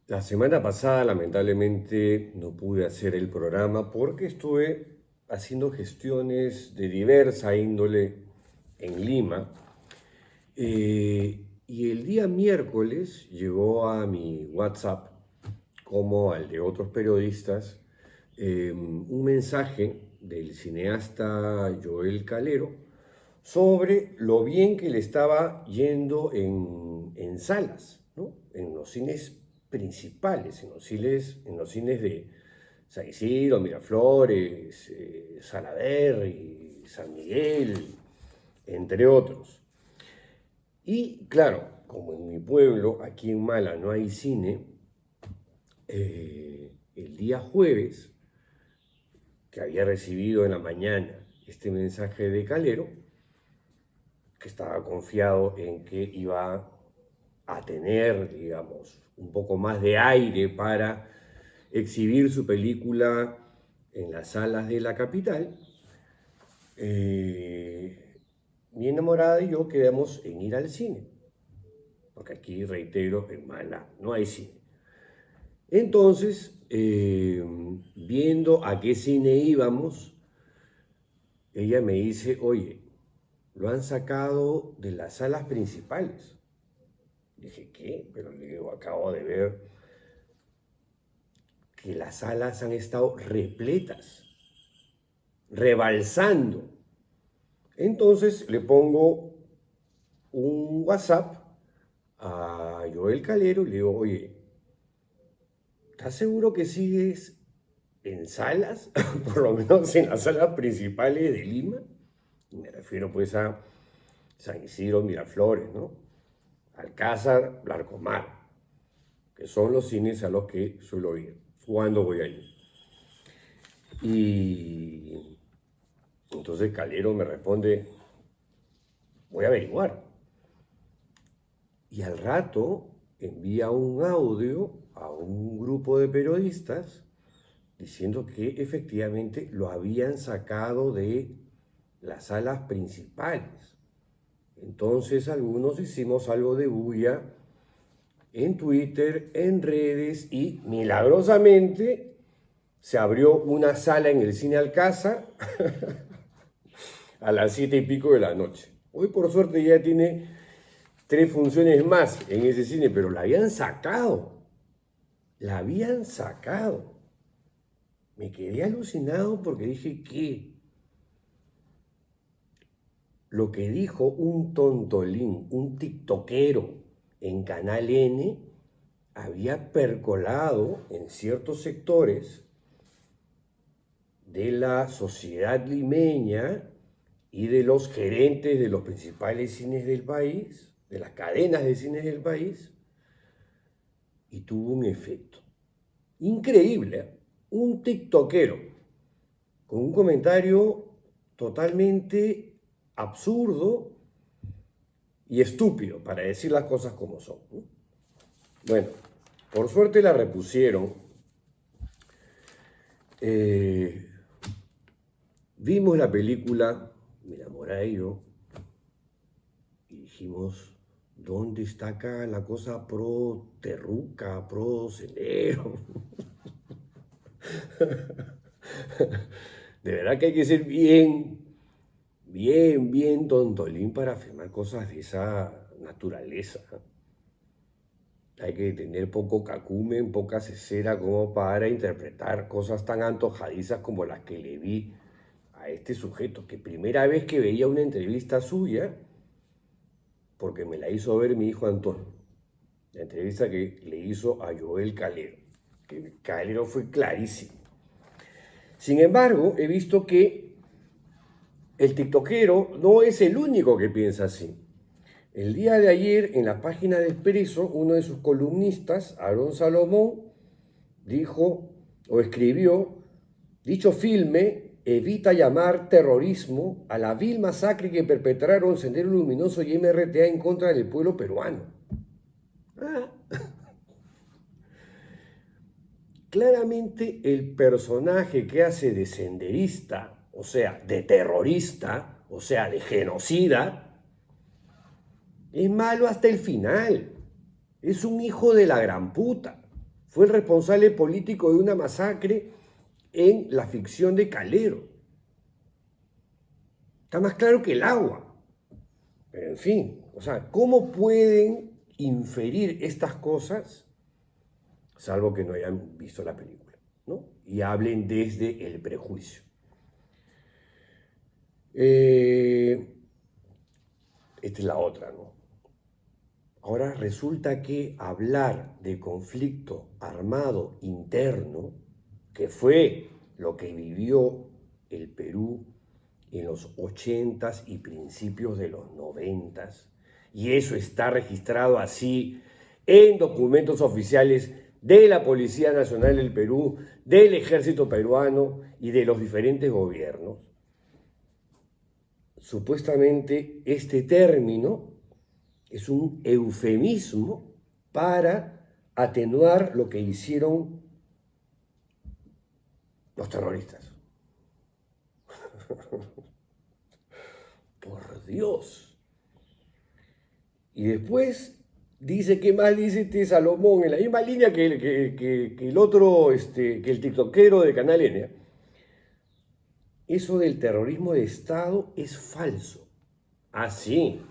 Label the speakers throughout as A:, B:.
A: La semana pasada lamentablemente no pude hacer el programa porque estuve haciendo gestiones de diversa índole en Lima. Y el día miércoles llegó a mi WhatsApp, como al de otros periodistas, un mensaje del cineasta Joel Calero sobre lo bien que le estaba yendo en salas, ¿no? En los cines principales, en los cines de San Isidro, Miraflores, Salaberry, San Miguel, entre otros. Y claro, como en mi pueblo, aquí en Mala, no hay cine, el día jueves, que había recibido en la mañana este mensaje de Calero, que estaba confiado en que iba a tener, digamos, un poco más de aire para exhibir su película en las salas de la capital, mi enamorada y yo quedamos en ir al cine, porque aquí, reitero, en Mala no hay cine. Entonces, viendo a qué cine íbamos, ella me dice, oye, lo han sacado de las salas principales. Dije, ¿qué? Pero le digo, acabo de ver que las salas han estado repletas, rebalsando. Entonces le pongo un WhatsApp a Joel Calero y le digo, oye, ¿estás seguro que sigues en salas? Por lo menos en las salas principales de Lima. Y me refiero pues a San Isidro, Miraflores, ¿no? Alcázar, Larcomar, que son los cines a los que suelo ir, cuando voy a ir. Y entonces Calero me responde, voy a averiguar. Y al rato envía un audio a un grupo de periodistas diciendo que efectivamente lo habían sacado de las salas principales. Entonces algunos hicimos algo de bulla en Twitter, en redes, y milagrosamente se abrió una sala en el Cine Alcázar a las 7:00 de la noche. Hoy por suerte ya tiene 3 funciones más en ese cine, pero la habían sacado. La habían sacado. Me quedé alucinado porque dije que lo que dijo un tontolín, un tiktokero en Canal N, había percolado en ciertos sectores de la sociedad limeña y de los gerentes de los principales cines del país, de las cadenas de cines del país, y tuvo un efecto increíble. ¿Eh? Un tiktokero con un comentario totalmente absurdo y estúpido, para decir las cosas como son, ¿no? Bueno, por suerte la repusieron. Eh, Vimos la película, mi enamorada y yo, y dijimos, ¿dónde está acá la cosa pro terruca, pro celero? De verdad que hay que ser bien tontolín para afirmar cosas de esa naturaleza. Hay que tener poco cacumen, poca cesera como para interpretar cosas tan antojadizas como las que le vi a este sujeto, que primera vez que veía una entrevista suya, porque me la hizo ver mi hijo Antonio, la entrevista que le hizo a Joel Calero, que Calero fue clarísimo. Sin embargo, he visto que el tiktokero no es el único que piensa así. El día de ayer, en la página de Expreso, uno de sus columnistas, Aarón Salomón, dijo o escribió, dicho filme evita llamar terrorismo a la vil masacre que perpetraron Sendero Luminoso y MRTA en contra del pueblo peruano. Ah, claramente el personaje que hace de senderista, o sea, de terrorista, o sea, de genocida, es malo hasta el final. Es un hijo de la gran puta. fue el responsable político de una masacre en la ficción de Calero. Está más claro que el agua. Pero en fin, o sea, ¿cómo pueden inferir estas cosas, salvo que no hayan visto la película, ¿no? Y hablen desde el prejuicio? Esta es la otra, ¿no? Ahora resulta que hablar de conflicto armado interno, que fue lo que vivió el Perú en los 80s y principios de los 90s, y eso está registrado así en documentos oficiales de la Policía Nacional del Perú, del Ejército Peruano y de los diferentes gobiernos. Supuestamente este término es un eufemismo para atenuar lo que hicieron los terroristas. Por Dios. Y después dice, ¿qué más dice este Salomón? En la misma línea que el otro, que el tiktokero de Canal N. Eso del terrorismo de Estado es falso. Así.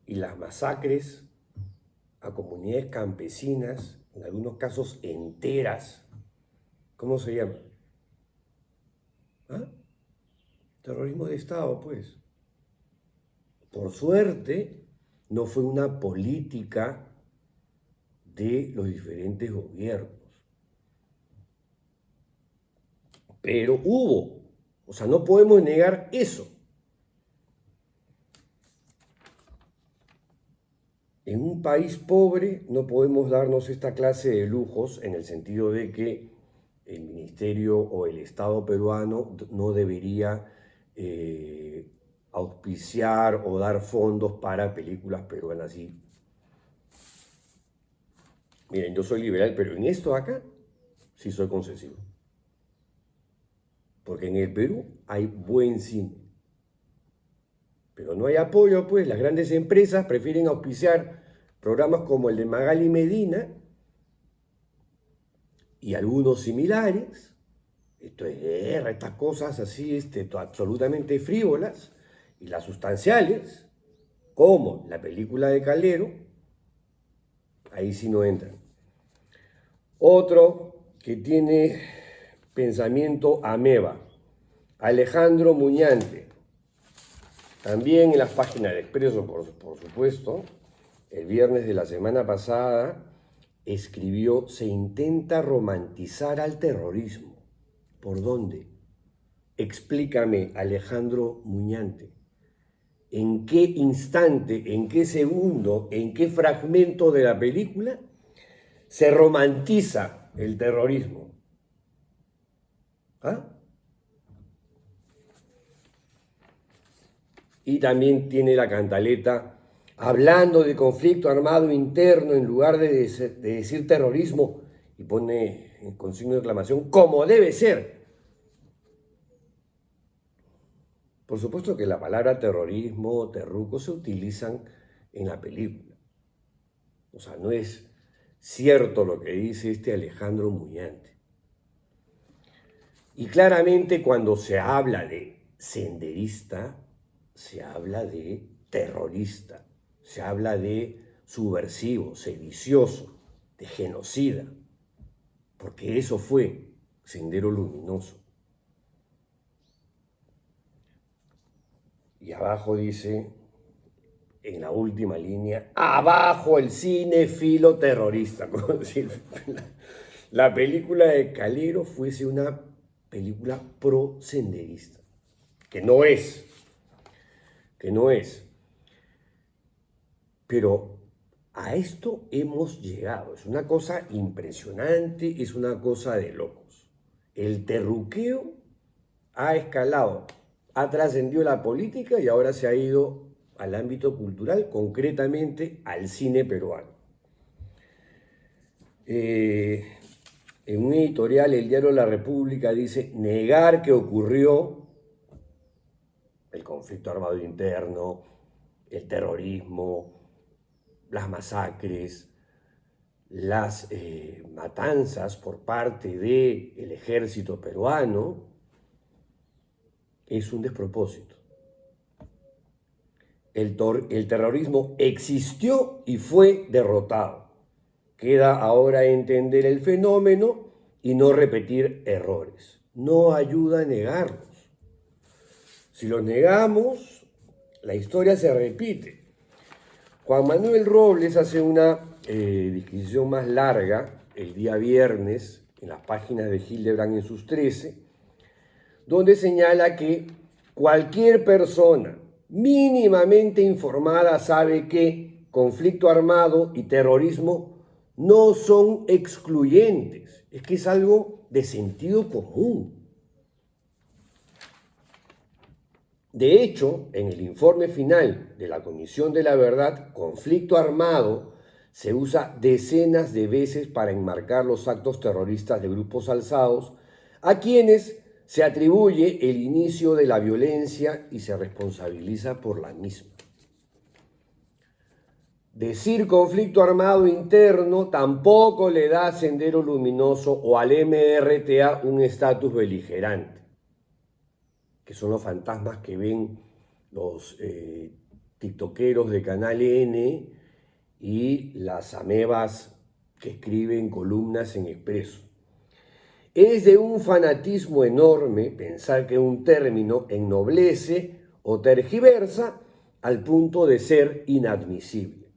A: Y las masacres a comunidades campesinas, en algunos casos enteras, ¿cómo se llama? ¿Ah? Terrorismo de Estado, pues. Por suerte, no fue una política de los diferentes gobiernos. Pero hubo. O sea, no podemos negar eso. En un país pobre no podemos darnos esta clase de lujos en el sentido de que el ministerio o el Estado peruano no debería auspiciar o dar fondos para películas peruanas. Y, miren, yo soy liberal, pero en esto acá sí soy concesivo. Porque en el Perú hay buen cine. Pero no hay apoyo, pues las grandes empresas prefieren auspiciar programas como el de Magali Medina y algunos similares. Esto es guerra, estas cosas así, absolutamente frívolas, y las sustanciales, como la película de Calero, ahí sí no entran. Otro que tiene pensamiento ameba, Alejandro Muñante, también en las páginas de Expreso, por supuesto, el viernes de la semana pasada, escribió: se intenta romantizar al terrorismo. ¿Por dónde? Explícame, Alejandro Muñante. ¿En qué instante, en qué segundo, en qué fragmento de la película se romantiza el terrorismo? ¿Ah? Y también tiene la cantaleta hablando de conflicto armado interno en lugar de decir terrorismo, y pone con signo de exclamación, como debe ser. Por supuesto que la palabra terrorismo, terruco, se utilizan en la película. O sea, no es cierto lo que dice este Alejandro Muñante. Y claramente cuando se habla de senderista, se habla de terrorista, se habla de subversivo, sedicioso, de genocida, porque eso fue Sendero Luminoso. Y abajo dice, en la última línea, abajo el cinéfilo terrorista, como si la película de Calero fuese una película pro-senderista, que no es. Pero a esto hemos llegado, es una cosa impresionante, es una cosa de locos. El terruqueo ha escalado, ha trascendido la política y ahora se ha ido al ámbito cultural, concretamente al cine peruano. En un editorial, el diario La República dice: negar que ocurrió el conflicto armado interno, el terrorismo, las masacres, las matanzas por parte del ejército peruano es un despropósito. El terrorismo existió y fue derrotado. Queda ahora entender el fenómeno y no repetir errores. No ayuda a negarlos. Si los negamos, la historia se repite. Juan Manuel Robles hace una descripción más larga el día viernes en las páginas de Hildebrand en sus 13, donde señala que cualquier persona mínimamente informada sabe que conflicto armado y terrorismo no son excluyentes, es que es algo de sentido común. De hecho, en el informe final de la Comisión de la Verdad, conflicto armado se usa decenas de veces para enmarcar los actos terroristas de grupos alzados a quienes se atribuye el inicio de la violencia y se responsabiliza por la misma. Decir conflicto armado interno tampoco le da a Sendero Luminoso o al MRTA un estatus beligerante, que son los fantasmas que ven los tiktokeros de Canal N y las amebas que escriben columnas en Expreso. Es de un fanatismo enorme pensar que un término ennoblece o tergiversa al punto de ser inadmisible.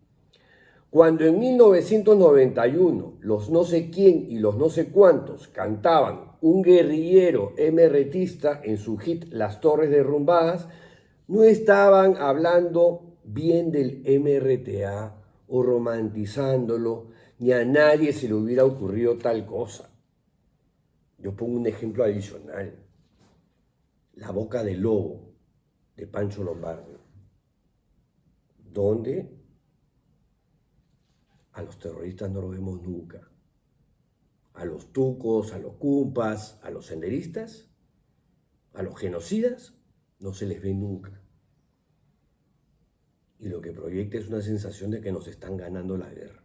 A: Cuando en 1991 los no sé quién y los no sé cuántos cantaban un guerrillero MRTista en su hit Las Torres Derrumbadas, no estaban hablando bien del MRTA o romantizándolo, ni a nadie se le hubiera ocurrido tal cosa. Yo pongo un ejemplo adicional. La Boca del Lobo, de Pancho Lombardi, donde a los terroristas no los vemos nunca. A los tucos, a los cumpas, a los senderistas, a los genocidas, no se les ve nunca. Y lo que proyecta es una sensación de que nos están ganando la guerra.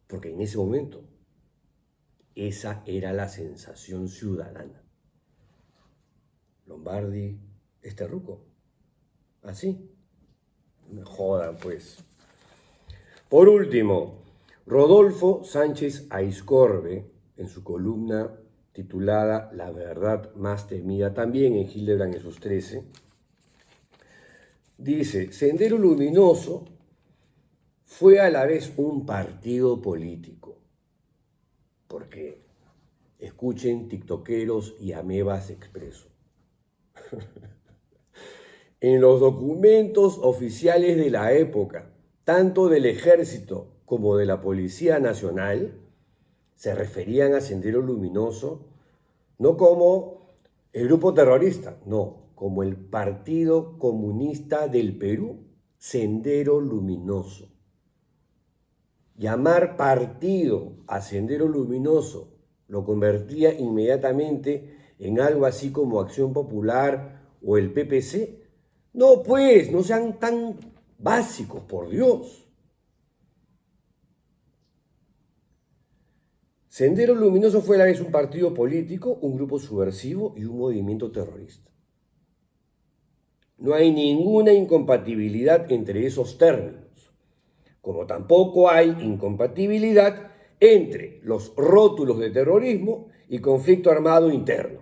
A: Porque en ese momento, esa era la sensación ciudadana. Lombardi es terruco. Así. Me jodan, pues. Por último, Rodolfo Sánchez Aizcorbe, en su columna titulada La verdad más temida, también en Hildebrand en sus 13, dice: Sendero Luminoso fue a la vez un partido político, porque escuchen tiktokeros y amebas Expreso. En los documentos oficiales de la época, tanto del Ejército como de la Policía Nacional, se referían a Sendero Luminoso no como el grupo terrorista, no, como el Partido Comunista del Perú, Sendero Luminoso. Llamar partido a Sendero Luminoso lo convertía inmediatamente en algo así como Acción Popular o el PPC. No, pues, no sean tan básicos, por Dios. Sendero Luminoso fue a la vez un partido político, un grupo subversivo y un movimiento terrorista. No hay ninguna incompatibilidad entre esos términos, como tampoco hay incompatibilidad entre los rótulos de terrorismo y conflicto armado interno.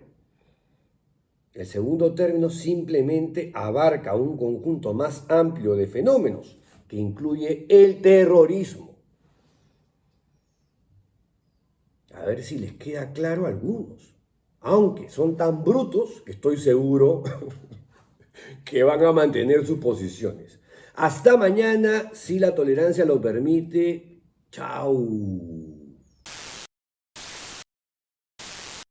A: El segundo término simplemente abarca un conjunto más amplio de fenómenos que incluye el terrorismo. A ver si les queda claro a algunos, aunque son tan brutos que estoy seguro que van a mantener sus posiciones. Hasta mañana, si la tolerancia lo permite. Chao.